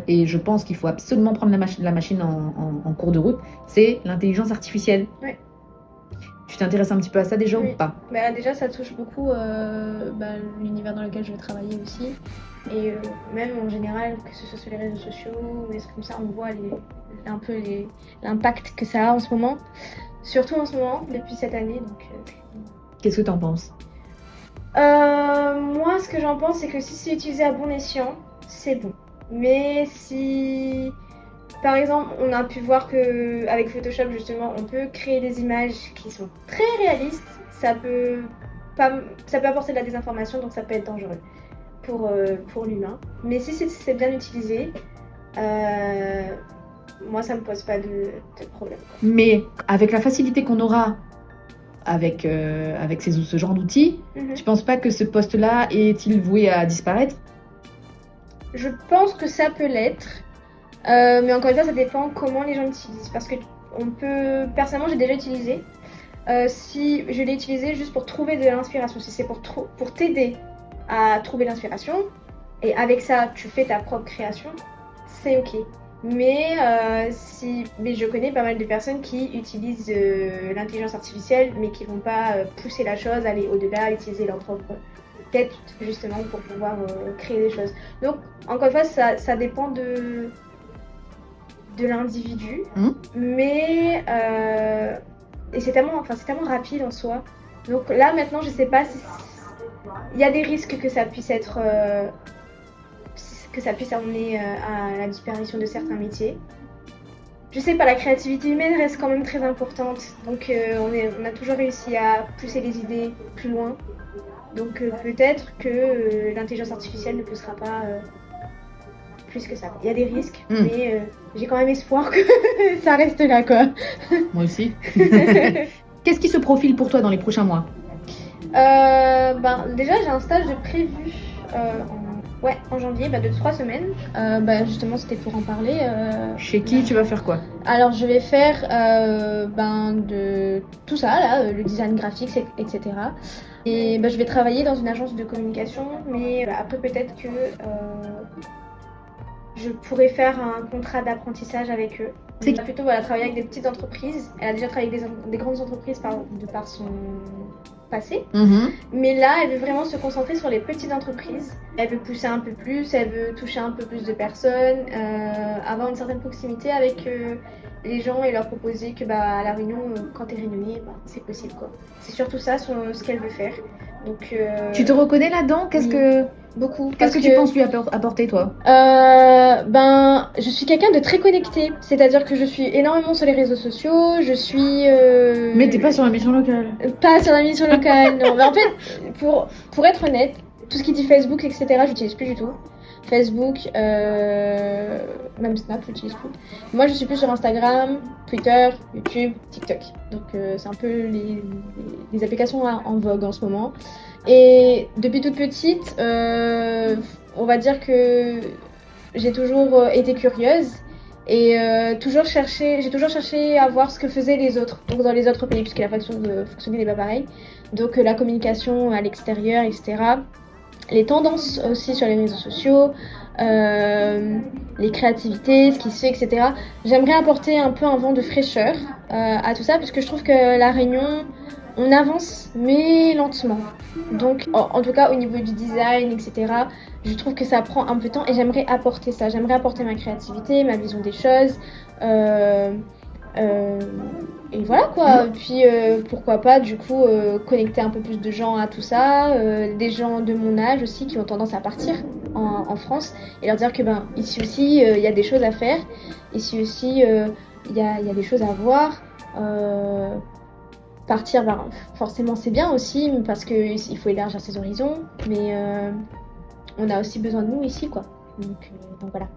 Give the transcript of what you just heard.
et je pense qu'il faut absolument prendre la machine en cours de route, c'est l'intelligence artificielle. Ouais. Tu t'intéresses un petit peu à ça déjà Oui. ou pas? Bah, déjà, ça touche beaucoup l'univers dans lequel je vais travailler aussi. Et même en général, que ce soit sur les réseaux sociaux ou des trucs comme ça, on voit l'impact que ça a en ce moment. Surtout en ce moment, depuis cette année. Donc, Qu'est-ce que tu en penses? moi, ce que j'en pense, c'est que si c'est utilisé à bon escient, c'est bon. Mais si, par exemple, on a pu voir qu'avec Photoshop, justement, on peut créer des images qui sont très réalistes, ça peut apporter de la désinformation, donc ça peut être dangereux pour l'humain. Mais si c'est bien utilisé, moi, ça me pose pas de problème. Mais avec la facilité qu'on aura avec ce genre d'outils, tu penses pas que ce poste-là est-il voué à disparaître? Je pense que ça peut l'être, mais encore une fois, ça dépend comment les gens l'utilisent. Parce que personnellement, j'ai déjà utilisé. Si je l'ai utilisé juste pour trouver de l'inspiration, si c'est pour t'aider à trouver l'inspiration, et avec ça, tu fais ta propre création, c'est ok. Mais je connais pas mal de personnes qui utilisent l'intelligence artificielle, mais qui vont pas pousser la chose, aller au-delà, utiliser leur propre tête justement pour pouvoir créer des choses. Donc encore une fois, ça dépend de l'individu, mais et c'est tellement rapide en soi. Donc là maintenant, je sais pas si il y a des risques que ça puisse être que ça puisse amener à la disparition de certains métiers. Je sais pas, la créativité humaine reste quand même très importante, donc on a toujours réussi à pousser les idées plus loin. Donc peut-être que l'intelligence artificielle ne poussera pas plus que ça. Il y a des risques, mais j'ai quand même espoir que ça reste là, quoi. Moi aussi. Qu'est-ce qui se profile pour toi dans les prochains mois? Déjà, j'ai un stage de prévu en janvier, de 3 semaines. Justement, c'était pour en parler. Chez qui tu vas faire quoi? Alors, je vais faire de tout ça, là, le design graphique, etc. Et je vais travailler dans une agence de communication, mais après, peut-être que je pourrais faire un contrat d'apprentissage avec eux. C'est plutôt travailler avec des petites entreprises. Elle a déjà travaillé avec des grandes entreprises de par son passé. Mais là, elle veut vraiment se concentrer sur les petites entreprises. Elle veut pousser un peu plus, elle veut toucher un peu plus de personnes, avoir une certaine proximité avec les gens et leur proposer que à La Réunion, quand t'es réunionnais, c'est possible, quoi. C'est surtout ça ce qu'elle veut faire. Donc, tu te reconnais là-dedans? Beaucoup. Qu'est-ce que tu penses lui apporter, toi? Je suis quelqu'un de très connecté. C'est-à-dire que je suis énormément sur les réseaux sociaux. Je suis. Mais t'es pas sur la mission locale. Pas sur la mission locale, non. Mais en fait, pour être honnête, tout ce qui dit Facebook, etc., j'utilise plus du tout. Facebook, même Snap, j'utilise plus. Moi, je suis plus sur Instagram, Twitter, YouTube, TikTok. Donc, c'est un peu les applications en vogue en ce moment. Et depuis toute petite, on va dire que j'ai toujours été curieuse et j'ai toujours cherché à voir ce que faisaient les autres, donc dans les autres pays, puisque la façon de fonctionner n'est pas pareille. Donc la communication à l'extérieur, etc. Les tendances aussi sur les réseaux sociaux, les créativités, ce qui se fait, etc. J'aimerais apporter un peu un vent de fraîcheur à tout ça, parce que je trouve que La Réunion, on avance, mais lentement. Donc, en tout cas, au niveau du design, etc., je trouve que ça prend un peu de temps et j'aimerais apporter ça. J'aimerais apporter ma créativité, ma vision des choses. Et voilà, quoi. Puis, pourquoi pas, du coup, connecter un peu plus de gens à tout ça. Des gens de mon âge aussi qui ont tendance à partir en France. Et leur dire que, ici aussi, il y a des choses à faire. Ici aussi, il y a des choses à voir. Partir, forcément c'est bien aussi parce qu'il faut élargir ses horizons, mais on a aussi besoin de nous ici, quoi. Donc voilà.